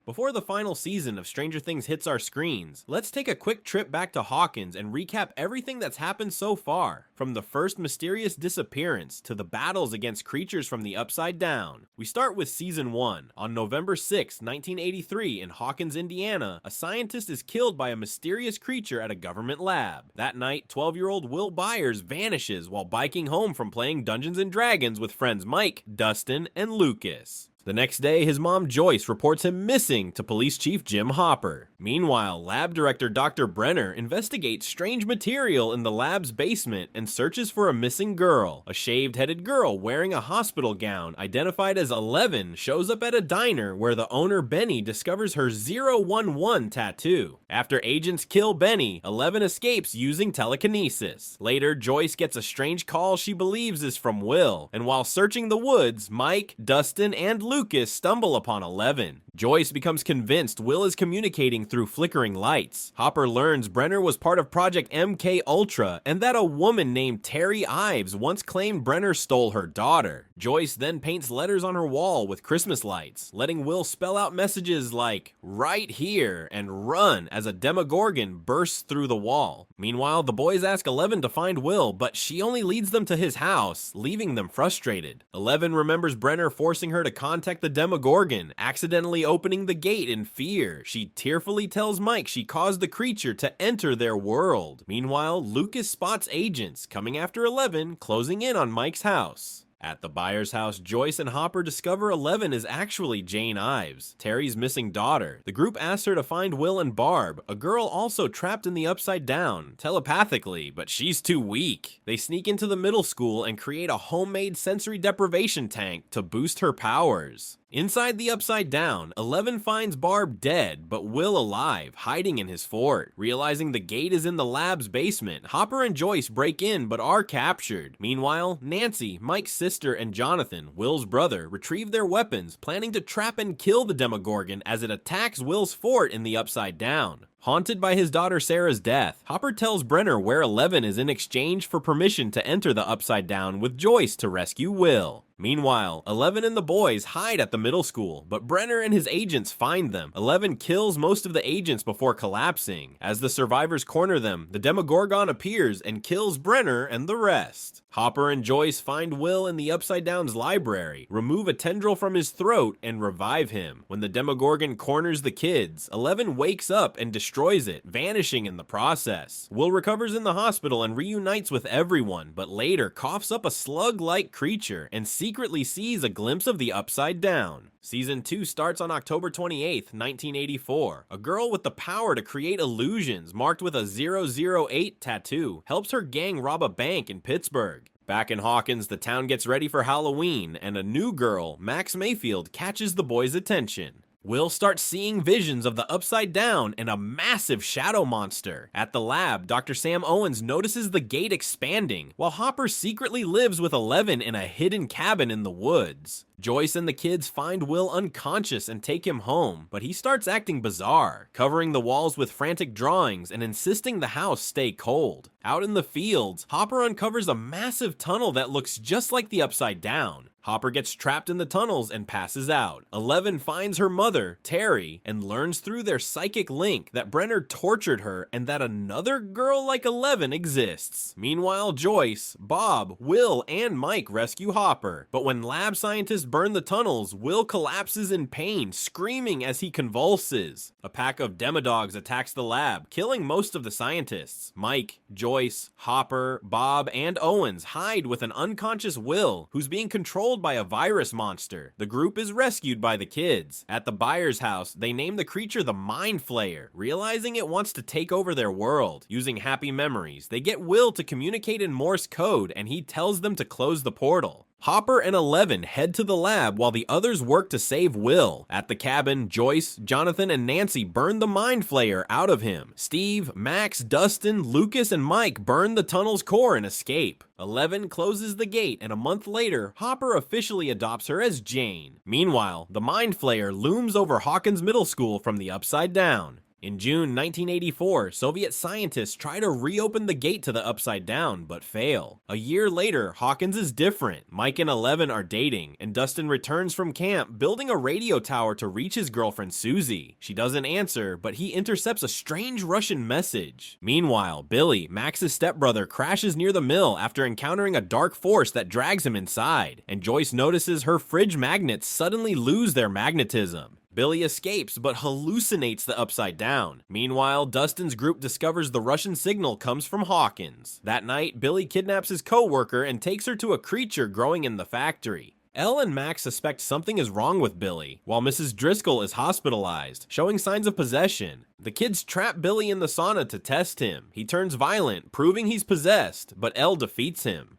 Before the final season of Stranger Things hits our screens, let's take a quick trip back to Hawkins and recap everything that's happened so far, from the first mysterious disappearance to the battles against creatures from the Upside Down. We start with Season 1. On November 6, 1983, in Hawkins, Indiana, a scientist is killed by a mysterious creature at a government lab. That night, 12-year-old Will Byers vanishes while biking home from playing Dungeons & Dragons with friends Mike, Dustin, and Lucas. The next day, his mom Joyce reports him missing to Police Chief Jim Hopper. Meanwhile, Lab Director Dr. Brenner investigates strange material in the lab's basement and searches for a missing girl. A shaved-headed girl wearing a hospital gown, identified as 11, shows up at a diner where the owner Benny discovers her 011 tattoo. After agents kill Benny, 11 escapes using telekinesis. Later, Joyce gets a strange call she believes is from Will, and while searching the woods, Mike, Dustin, and Lucas stumble upon 11. Joyce becomes convinced Will is communicating through flickering lights. Hopper learns Brenner was part of Project MK Ultra and that a woman named Terry Ives once claimed Brenner stole her daughter. Joyce then paints letters on her wall with Christmas lights, letting Will spell out messages like "right here" and "run" as a Demogorgon bursts through the wall. Meanwhile, the boys ask 11 to find Will, but she only leads them to his house, leaving them frustrated. 11 remembers Brenner forcing her to contact the Demogorgon, accidentally opening the gate in fear. She tearfully tells Mike she caused the creature to enter their world. Meanwhile, Lucas spots agents coming after 11, closing in on Mike's house. At the Byers' house, Joyce and Hopper discover 11 is actually Jane Ives, Terry's missing daughter. The group asks her to find Will and Barb, a girl also trapped in the Upside Down, telepathically, but she's too weak. They sneak into the middle school and create a homemade sensory deprivation tank to boost her powers. Inside the Upside Down, 11 finds Barb dead, but Will alive, hiding in his fort. Realizing the gate is in the lab's basement, Hopper and Joyce break in but are captured. Meanwhile, Nancy, Mike's sister, and Jonathan, Will's brother, retrieve their weapons, planning to trap and kill the Demogorgon as it attacks Will's fort in the Upside Down. Haunted by his daughter Sarah's death, Hopper tells Brenner where 11 is in exchange for permission to enter the Upside Down with Joyce to rescue Will. Meanwhile, 11 and the boys hide at the middle school, but Brenner and his agents find them. 11 kills most of the agents before collapsing. As the survivors corner them, the Demogorgon appears and kills Brenner and the rest. Hopper and Joyce find Will in the Upside Down's library, remove a tendril from his throat, and revive him. When the Demogorgon corners the kids, 11 wakes up and destroys it, vanishing in the process. Will recovers in the hospital and reunites with everyone, but later coughs up a slug-like creature and secretly sees a glimpse of the Upside Down. Season 2 starts on October 28, 1984. A girl with the power to create illusions, marked with a 008 tattoo, helps her gang rob a bank in Pittsburgh. Back in Hawkins, the town gets ready for Halloween, and a new girl, Max Mayfield, catches the boys' attention. Will starts seeing visions of the Upside Down and a massive shadow monster. At the lab, Dr. Sam Owens notices the gate expanding, while Hopper secretly lives with 11 in a hidden cabin in the woods. Joyce and the kids find Will unconscious and take him home, but he starts acting bizarre, covering the walls with frantic drawings and insisting the house stay cold. Out in the fields, Hopper uncovers a massive tunnel that looks just like the Upside Down. Hopper gets trapped in the tunnels and passes out. 11 finds her mother, Terry, and learns through their psychic link that Brenner tortured her and that another girl like 11 exists. Meanwhile, Joyce, Bob, Will, and Mike rescue Hopper. But when lab scientists burn the tunnels, Will collapses in pain, screaming as he convulses. A pack of demodogs attacks the lab, killing most of the scientists. Mike, Joyce, Hopper, Bob, and Owens hide with an unconscious Will, who's being controlled by a virus monster. The group is rescued by the kids. At the Byers' house, they name the creature the Mind Flayer, realizing it wants to take over their world. Using happy memories, they get Will to communicate in Morse code, and he tells them to close the portal. Hopper and 11 head to the lab while the others work to save Will. At the cabin, Joyce, Jonathan, and Nancy burn the Mind Flayer out of him. Steve, Max, Dustin, Lucas, and Mike burn the tunnel's core and escape. 11 closes the gate, and a month later, Hopper officially adopts her as Jane. Meanwhile, the Mind Flayer looms over Hawkins Middle School from the Upside Down. In June 1984, Soviet scientists try to reopen the gate to the Upside Down, but fail. A year later, Hawkins is different. Mike and Eleven are dating, and Dustin returns from camp, building a radio tower to reach his girlfriend Susie. She doesn't answer, but he intercepts a strange Russian message. Meanwhile, Billy, Max's stepbrother, crashes near the mill after encountering a dark force that drags him inside, and Joyce notices her fridge magnets suddenly lose their magnetism. Billy escapes, but hallucinates the Upside Down. Meanwhile, Dustin's group discovers the Russian signal comes from Hawkins. That night, Billy kidnaps his co-worker and takes her to a creature growing in the factory. Elle and Max suspect something is wrong with Billy, while Mrs. Driscoll is hospitalized, showing signs of possession. The kids trap Billy in the sauna to test him. He turns violent, proving he's possessed, but Elle defeats him.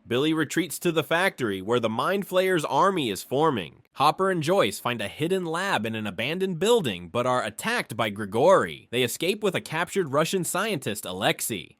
Billy retreats to the factory where the Mind Flayer's army is forming. Hopper and Joyce find a hidden lab in an abandoned building but are attacked by Grigori. They escape with a captured Russian scientist, Alexei.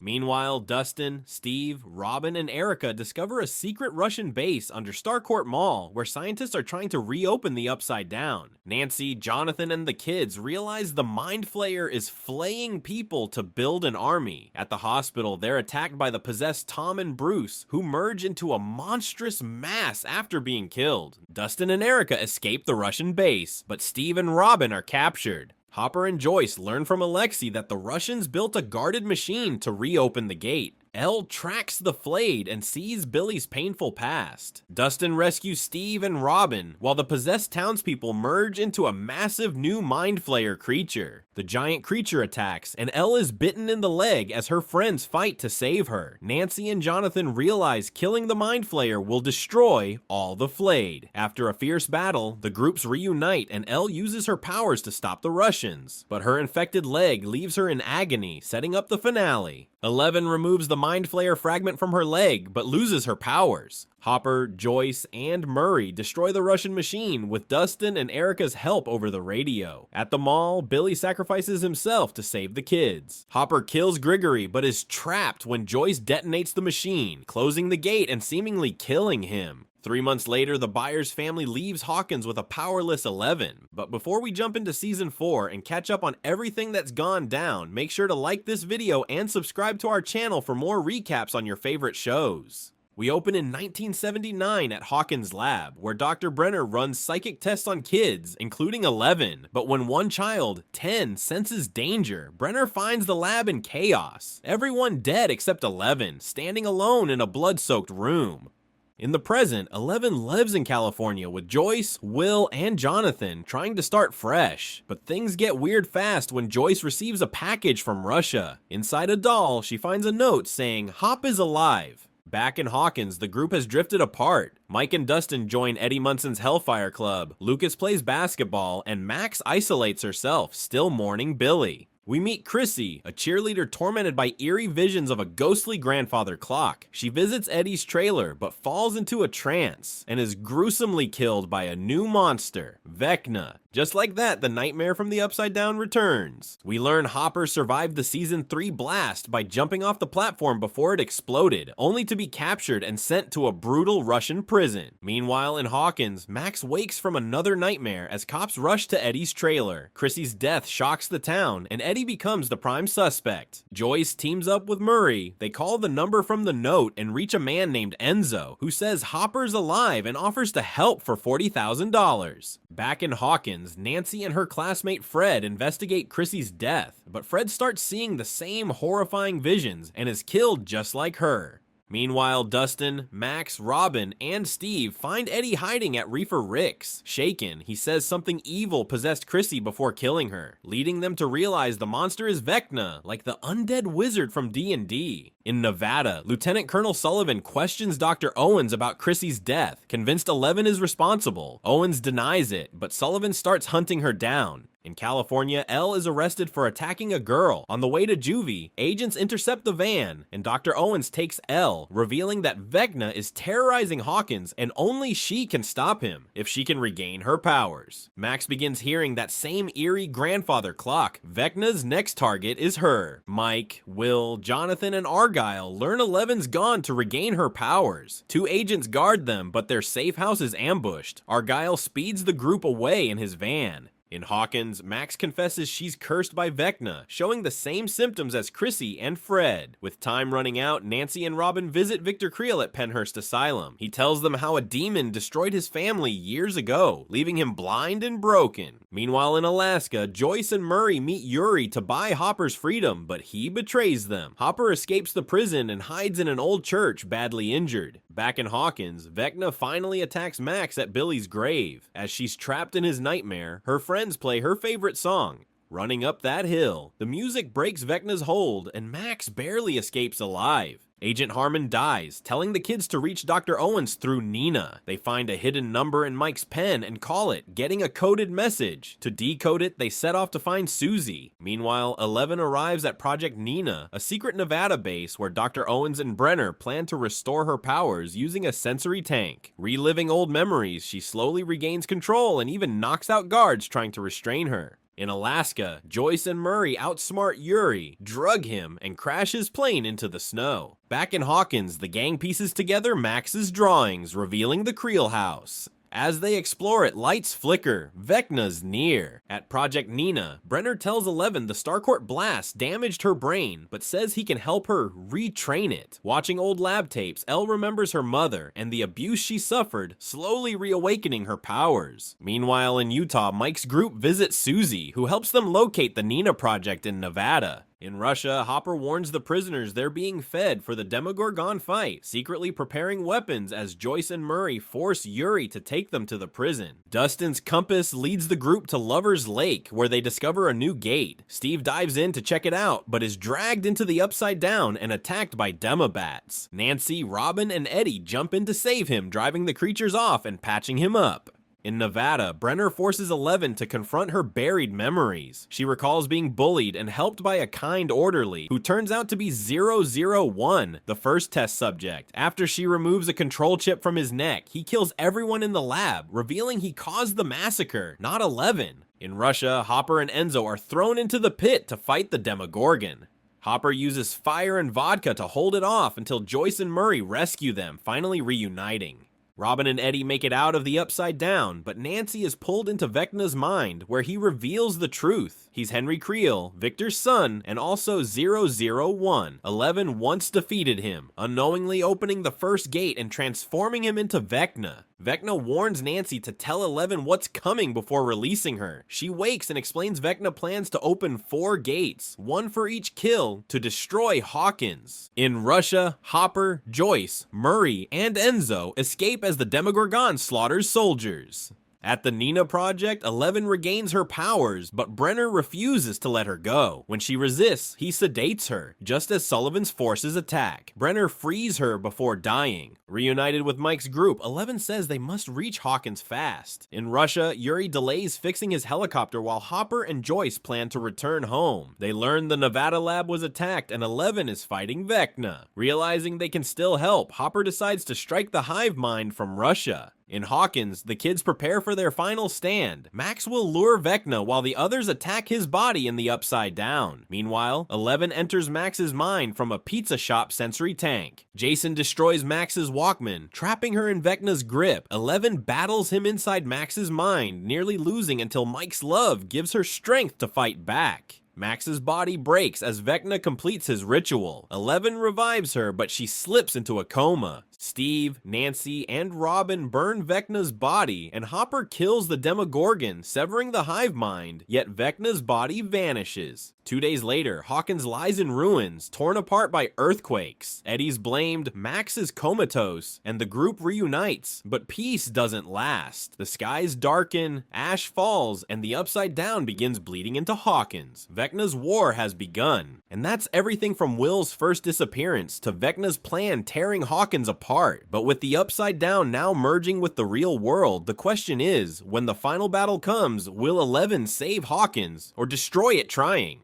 Meanwhile, Dustin, Steve, Robin, and Erica discover a secret Russian base under Starcourt Mall where scientists are trying to reopen the Upside Down. Nancy, Jonathan, and the kids realize the Mind Flayer is flaying people to build an army. At the hospital, they're attacked by the possessed Tom and Bruce, who merge into a monstrous mass after being killed. Dustin and Erica escape the Russian base, but Steve and Robin are captured. Hopper and Joyce learn from Alexei that the Russians built a guarded machine to reopen the gate. Elle tracks the flayed and sees Billy's painful past. Dustin rescues Steve and Robin, while the possessed townspeople merge into a massive new Mind Flayer creature. The giant creature attacks, and Elle is bitten in the leg as her friends fight to save her. Nancy and Jonathan realize killing the Mind Flayer will destroy all the flayed. After a fierce battle, the groups reunite and Elle uses her powers to stop the Russians, but her infected leg leaves her in agony, setting up the finale. Eleven removes the Mind Flayer fragment from her leg, but loses her powers. Hopper, Joyce, and Murray destroy the Russian machine with Dustin and Erica's help over the radio. At the mall, Billy sacrifices himself to save the kids. Hopper kills Grigory, but is trapped when Joyce detonates the machine, closing the gate and seemingly killing him. 3 months later, the Byers family leaves Hawkins with a powerless Eleven. But before we jump into Season 4 and catch up on everything that's gone down, make sure to like this video and subscribe to our channel for more recaps on your favorite shows. We open in 1979 at Hawkins' lab, where Dr. Brenner runs psychic tests on kids, including 11. But when one child, 10, senses danger, Brenner finds the lab in chaos. Everyone dead except 11, standing alone in a blood-soaked room. In the present, Eleven lives in California with Joyce, Will, and Jonathan, trying to start fresh. But things get weird fast when Joyce receives a package from Russia. Inside a doll, she finds a note saying, "Hop is alive." Back in Hawkins, the group has drifted apart. Mike and Dustin join Eddie Munson's Hellfire Club, Lucas plays basketball, and Max isolates herself, still mourning Billy. We meet Chrissy, a cheerleader tormented by eerie visions of a ghostly grandfather clock. She visits Eddie's trailer, but falls into a trance, and is gruesomely killed by a new monster, Vecna. Just like that, the nightmare from the Upside Down returns. We learn Hopper survived the Season 3 blast by jumping off the platform before it exploded, only to be captured and sent to a brutal Russian prison. Meanwhile, in Hawkins, Max wakes from another nightmare as cops rush to Eddie's trailer. Chrissy's death shocks the town, and Eddie becomes the prime suspect. Joyce teams up with Murray. They call the number from the note and reach a man named Enzo, who says Hopper's alive and offers to help for $40,000. Back in Hawkins, Nancy and her classmate Fred investigate Chrissy's death, but Fred starts seeing the same horrifying visions and is killed just like her. Meanwhile, Dustin, Max, Robin, and Steve find Eddie hiding at Reefer Rick's. Shaken, he says something evil possessed Chrissy before killing her, leading them to realize the monster is Vecna, like the undead wizard from D&D. In Nevada, Lieutenant Colonel Sullivan questions Dr. Owens about Chrissy's death, convinced Eleven is responsible. Owens denies it, but Sullivan starts hunting her down. In California, Elle is arrested for attacking a girl. On the way to juvie, agents intercept the van, and Dr. Owens takes Elle, revealing that Vecna is terrorizing Hawkins and only she can stop him if she can regain her powers. Max begins hearing that same eerie grandfather clock. Vecna's next target is her. Mike, Will, Jonathan, and Argyle learn Eleven's gone to regain her powers. 2 agents guard them, but their safe house is ambushed. Argyle speeds the group away in his van. In Hawkins, Max confesses she's cursed by Vecna, showing the same symptoms as Chrissy and Fred. With time running out, Nancy and Robin visit Victor Creel at Penhurst Asylum. He tells them how a demon destroyed his family years ago, leaving him blind and broken. Meanwhile in Alaska, Joyce and Murray meet Yuri to buy Hopper's freedom, but he betrays them. Hopper escapes the prison and hides in an old church, badly injured. Back in Hawkins, Vecna finally attacks Max at Billy's grave. As she's trapped in his nightmare, her friends play her favorite song, Running Up That Hill. The music breaks Vecna's hold, and Max barely escapes alive. Agent Harmon dies, telling the kids to reach Dr. Owens through Nina. They find a hidden number in Mike's pen and call it, getting a coded message. To decode it, they set off to find Susie. Meanwhile, 11 arrives at Project Nina, a secret Nevada base where Dr. Owens and Brenner plan to restore her powers using a sensory tank. Reliving old memories, she slowly regains control and even knocks out guards trying to restrain her. In Alaska, Joyce and Murray outsmart Yuri, drug him, and crash his plane into the snow. Back in Hawkins, the gang pieces together Max's drawings, revealing the Creel house. As they explore it, lights flicker. Vecna's near. At Project Nina, Brenner tells Eleven the Starcourt blast damaged her brain, but says he can help her retrain it. Watching old lab tapes, Elle remembers her mother and the abuse she suffered, slowly reawakening her powers. Meanwhile, in Utah, Mike's group visits Susie, who helps them locate the Nina Project in Nevada. In Russia, Hopper warns the prisoners they're being fed for the Demogorgon fight, secretly preparing weapons as Joyce and Murray force Yuri to take them to the prison. Dustin's compass leads the group to Lover's Lake, where they discover a new gate. Steve dives in to check it out, but is dragged into the Upside Down and attacked by Demobats. Nancy, Robin, and Eddie jump in to save him, driving the creatures off and patching him up. In Nevada, Brenner forces Eleven to confront her buried memories. She recalls being bullied and helped by a kind orderly, who turns out to be 001, the first test subject. After she removes a control chip from his neck, he kills everyone in the lab, revealing he caused the massacre, not Eleven. In Russia, Hopper and Enzo are thrown into the pit to fight the Demogorgon. Hopper uses fire and vodka to hold it off until Joyce and Murray rescue them, finally reuniting. Robin and Eddie make it out of the Upside Down, but Nancy is pulled into Vecna's mind, where he reveals the truth. He's Henry Creel, Victor's son, and also 001. 11 once defeated him, unknowingly opening the first gate and transforming him into Vecna. Vecna warns Nancy to tell 11 what's coming before releasing her. She wakes and explains Vecna plans to open 4 gates, one for each kill, to destroy Hawkins. In Russia, Hopper, Joyce, Murray, and Enzo escape as the Demogorgon slaughters soldiers. At the Nina Project, 11 regains her powers, but Brenner refuses to let her go. When she resists, he sedates her, just as Sullivan's forces attack. Brenner frees her before dying. Reunited with Mike's group, 11 says they must reach Hawkins fast. In Russia, Yuri delays fixing his helicopter while Hopper and Joyce plan to return home. They learn the Nevada lab was attacked and 11 is fighting Vecna. Realizing they can still help, Hopper decides to strike the hive mind from Russia. In Hawkins, the kids prepare for their final stand. Max will lure Vecna while the others attack his body in the Upside Down. Meanwhile, 11 enters Max's mind from a pizza shop sensory tank. Jason destroys Max's Walkman, trapping her in Vecna's grip. 11 battles him inside Max's mind, nearly losing until Mike's love gives her strength to fight back. Max's body breaks as Vecna completes his ritual. 11 revives her, but she slips into a coma. Steve, Nancy, and Robin burn Vecna's body, and Hopper kills the Demogorgon, severing the hive mind, yet Vecna's body vanishes. 2 days later, Hawkins lies in ruins, torn apart by earthquakes. Eddie's blamed, Max is comatose, and the group reunites, but peace doesn't last. The skies darken, ash falls, and the Upside Down begins bleeding into Hawkins. Vecna's war has begun. And that's everything from Will's first disappearance to Vecna's plan tearing Hawkins apart. But with the Upside Down now merging with the real world, the question is, when the final battle comes, will 11 save Hawkins or destroy it trying?